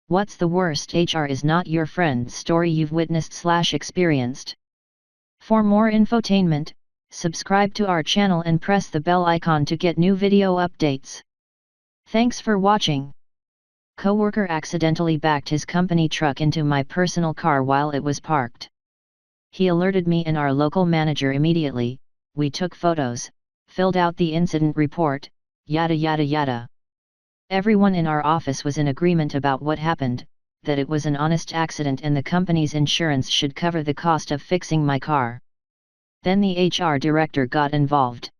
What's the worst HR is not your friend story you've witnessed/experienced? For more infotainment, subscribe to our channel and press the bell icon to get new video updates. Thanks for watching. Coworker accidentally backed his company truck into my personal car while it was parked. He alerted me and our local manager immediately. We took photos, filled out the incident report, yada yada yada. Everyone in our office was in agreement about what happened, that it was an honest accident and the company's insurance should cover the cost of fixing my car. Then the HR director got involved.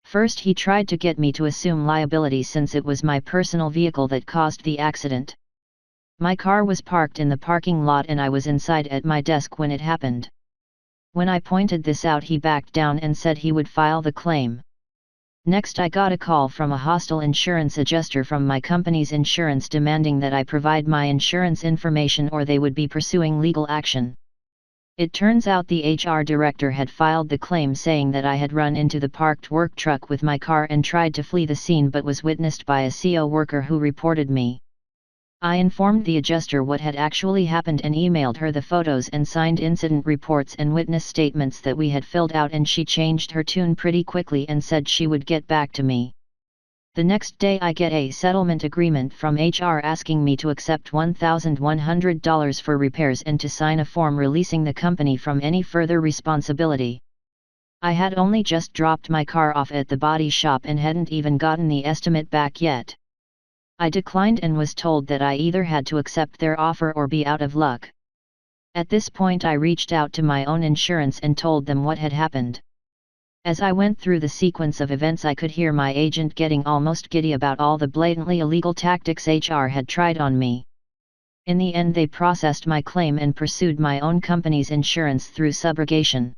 First he tried to get me to assume liability since it was my personal vehicle that caused the accident. My car was parked in the parking lot and I was inside at my desk when it happened. When I pointed this out he backed down and said he would file the claim. Next I got a call from a hostile insurance adjuster from my company's insurance demanding that I provide my insurance information or they would be pursuing legal action. It turns out the HR director had filed the claim saying that I had run into the parked work truck with my car and tried to flee the scene but was witnessed by a CO worker who reported me. I informed the adjuster what had actually happened and emailed her the photos and signed incident reports and witness statements that we had filled out, and she changed her tune pretty quickly and said she would get back to me. The next day I get a settlement agreement from HR asking me to accept $1,100 for repairs and to sign a form releasing the company from any further responsibility. I had only just dropped my car off at the body shop and hadn't even gotten the estimate back yet. I declined and was told that I either had to accept their offer or be out of luck. At this point I reached out to my own insurance and told them what had happened. As I went through the sequence of events I could hear my agent getting almost giddy about all the blatantly illegal tactics HR had tried on me. In the end they processed my claim and pursued my own company's insurance through subrogation.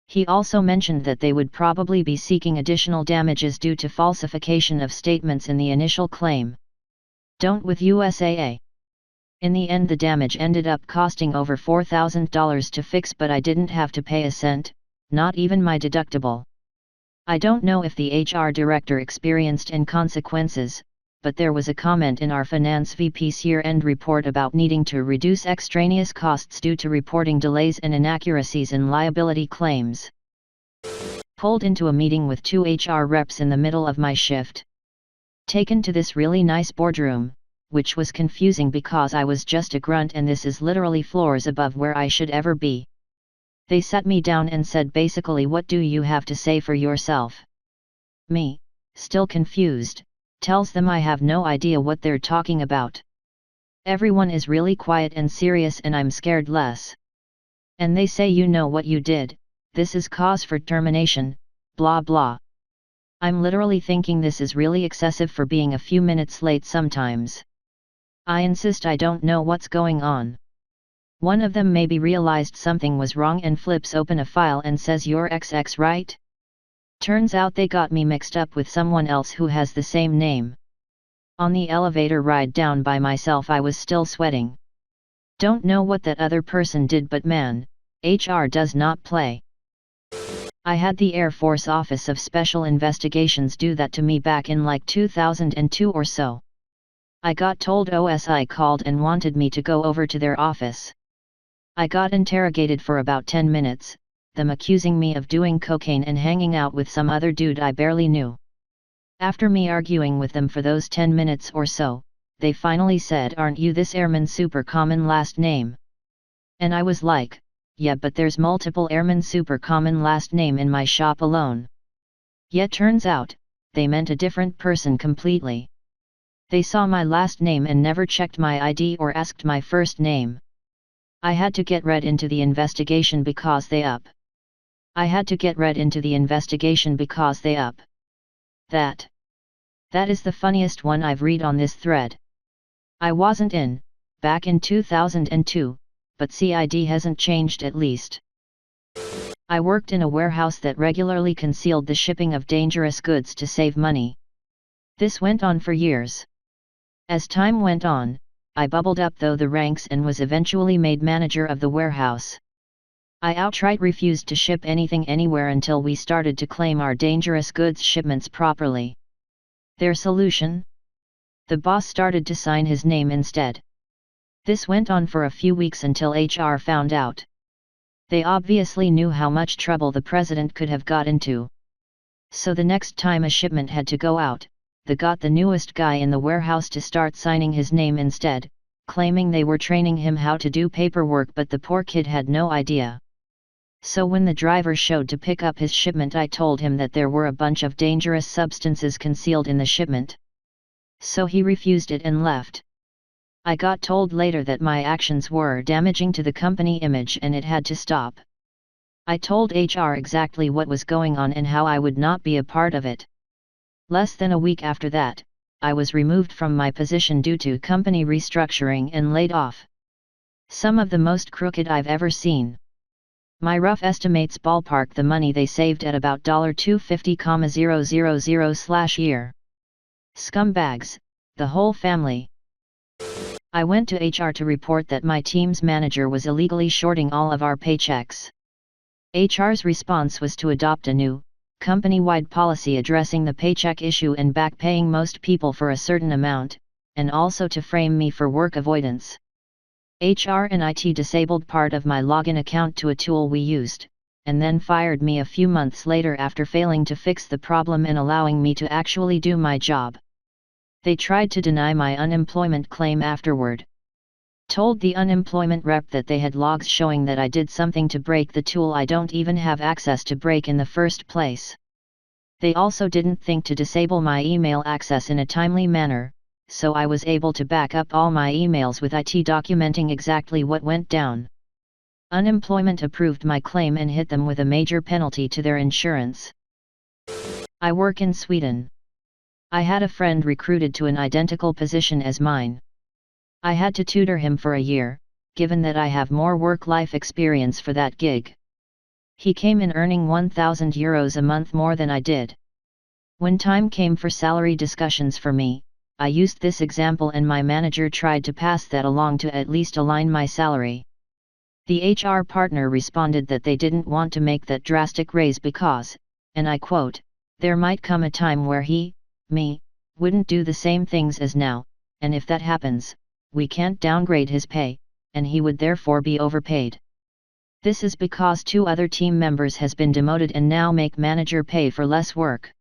He also mentioned that they would probably be seeking additional damages due to falsification of statements in the initial claim. Don't with USAA. In the end the damage ended up costing over $4,000 to fix, but I didn't have to pay a cent, not even my deductible. I don't know if the HR director experienced any consequences, but there was a comment in our finance VP's year-end report about needing to reduce extraneous costs due to reporting delays and inaccuracies in liability claims. Pulled into a meeting with 2 HR reps in the middle of my shift. Taken to this really nice boardroom, which was confusing because I was just a grunt and this is literally floors above where I should ever be. They sat me down and said basically, what do you have to say for yourself? Me, still confused, tells them I have no idea what they're talking about. Everyone is really quiet and serious and I'm scared less. And they say, you know what you did, this is cause for termination, blah blah. I'm literally thinking this is really excessive for being a few minutes late sometimes. I insist I don't know what's going on. One of them maybe realized something was wrong and flips open a file and says, you're XX, right? Turns out they got me mixed up with someone else who has the same name. On the elevator ride down by myself I was still sweating. Don't know what that other person did, but man, HR does not play. I had the Air Force Office of Special Investigations do that to me back in like 2002 or so. I got told OSI called and wanted me to go over to their office. I got interrogated for about 10 minutes, them accusing me of doing cocaine and hanging out with some other dude I barely knew. After me arguing with them for those 10 minutes or so, they finally said, aren't you this airman super common last name? And I was like, yeah, but there's multiple airman super common last name in my shop alone. Yet turns out, they meant a different person completely. They saw my last name and never checked my ID or asked my first name. I had to get read into the investigation because they up. That is the funniest one I've read on this thread. I wasn't in, back in 2002, but CID hasn't changed at least. I worked in a warehouse that regularly concealed the shipping of dangerous goods to save money. This went on for years. As time went on, I bubbled up through the ranks and was eventually made manager of the warehouse. I outright refused to ship anything anywhere until we started to claim our dangerous goods shipments properly. Their solution? The boss started to sign his name instead, This went on for a few weeks until HR found out. They obviously knew how much trouble the president could have got into. So the next time a shipment had to go out, they got the newest guy in the warehouse to start signing his name instead, claiming they were training him how to do paperwork, but the poor kid had no idea. So when the driver showed to pick up his shipment, I told him that there were a bunch of dangerous substances concealed in the shipment. So he refused it and left. I got told later that my actions were damaging to the company image and it had to stop. I told HR exactly what was going on and how I would not be a part of it. Less than a week after that, I was removed from my position due to company restructuring and laid off. Some of the most crooked I've ever seen. My rough estimates ballpark the money they saved at about $250,000/year. Scumbags, the whole family. I went to HR to report that my team's manager was illegally shorting all of our paychecks. HR's response was to adopt a new, company-wide policy addressing the paycheck issue and back-paying most people for a certain amount, and also to frame me for work avoidance. HR and IT disabled part of my login account to a tool we used, and then fired me a few months later after failing to fix the problem and allowing me to actually do my job. They tried to deny my unemployment claim afterward. Told the unemployment rep that they had logs showing that I did something to break the tool I don't even have access to break in the first place. They also didn't think to disable my email access in a timely manner, so I was able to back up all my emails with IT documenting exactly what went down. Unemployment approved my claim and hit them with a major penalty to their insurance. I work in Sweden. I had a friend recruited to an identical position as mine. I had to tutor him for a year, given that I have more work-life experience for that gig. He came in earning €1,000 a month more than I did. When time came for salary discussions for me, I used this example and my manager tried to pass that along to at least align my salary. The HR partner responded that they didn't want to make that drastic raise because, and I quote, "There might come a time where me, wouldn't do the same things as now, and if that happens, we can't downgrade his pay, and he would therefore be overpaid. This is because 2 other team members has been demoted and now make manager pay for less work.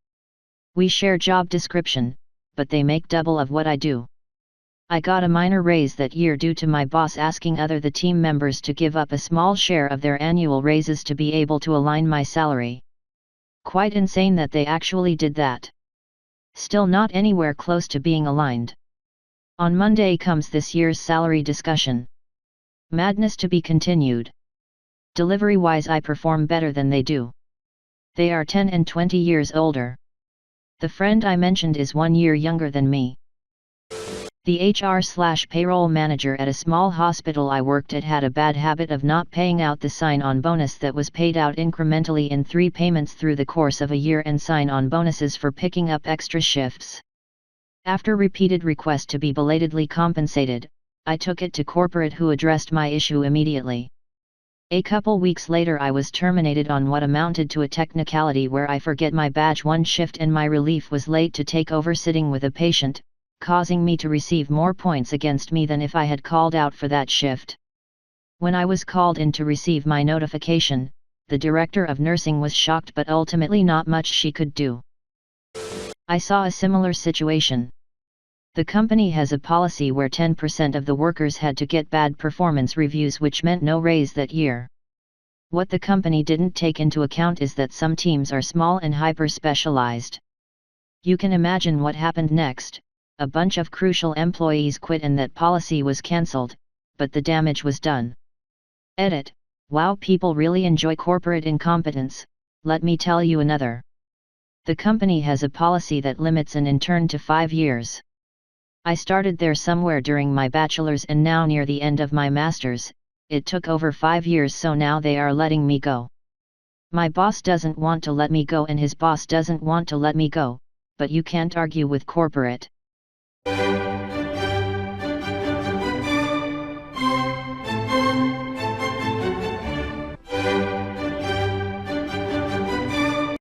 We share job description, but they make double of what I do." I got a minor raise that year due to my boss asking the team members to give up a small share of their annual raises to be able to align my salary. Quite insane that they actually did that. Still not anywhere close to being aligned. On Monday comes this year's salary discussion. Madness to be continued. Delivery-wise I perform better than they do. They are 10 and 20 years older. The friend I mentioned is 1 year younger than me. The HR/payroll manager at a small hospital I worked at had a bad habit of not paying out the sign-on bonus that was paid out incrementally in 3 payments through the course of a year and sign-on bonuses for picking up extra shifts. After repeated requests to be belatedly compensated, I took it to corporate, who addressed my issue immediately. A couple weeks later I was terminated on what amounted to a technicality where I forget my badge one shift and my relief was late to take over sitting with a patient, causing me to receive more points against me than if I had called out for that shift. When I was called in to receive my notification, the director of nursing was shocked, but ultimately not much she could do. I saw a similar situation. The company has a policy where 10% of the workers had to get bad performance reviews, which meant no raise that year. What the company didn't take into account is that some teams are small and hyper-specialized. You can imagine what happened next. A bunch of crucial employees quit and that policy was cancelled, but the damage was done. Edit. Wow, people really enjoy corporate incompetence. Let me tell you another. The company has a policy that limits an intern to 5 years. I started there somewhere during my bachelor's and now near the end of my master's. It took over 5 years, so now they are letting me go. My boss doesn't want to let me go and his boss doesn't want to let me go, but you can't argue with corporate.